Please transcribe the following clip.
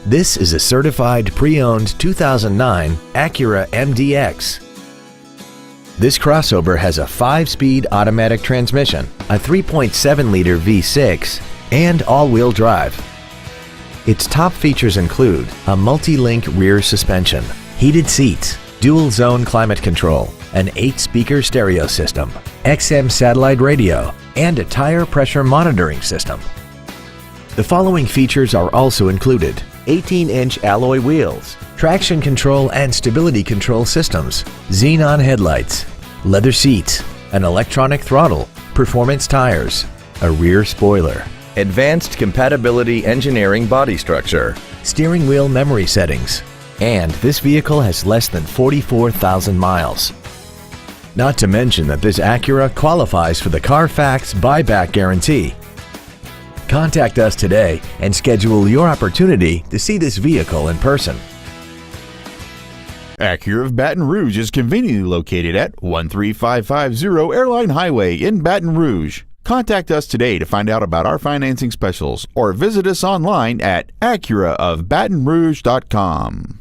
This is a certified pre-owned 2009 Acura MDX. This crossover has a 5-speed automatic transmission, a 3.7-liter V6, and all-wheel drive. Its top features include a multi-link rear suspension, heated seats, dual-zone climate control, an 8-speaker stereo system, XM satellite radio, and a tire pressure monitoring system. The following features are also included: 18-inch alloy wheels, traction control and stability control systems, xenon headlights, leather seats, an electronic throttle, performance tires, a rear spoiler, advanced compatibility engineering body structure, steering wheel memory settings, and this vehicle has less than 44,000 miles. Not to mention that this Acura qualifies for the Carfax buyback guarantee. Contact us today and schedule your opportunity to see this vehicle in person. Acura of Baton Rouge is conveniently located at 13550 Airline Highway in Baton Rouge. Contact us today to find out about our financing specials or visit us online at acuraofbatonrouge.com.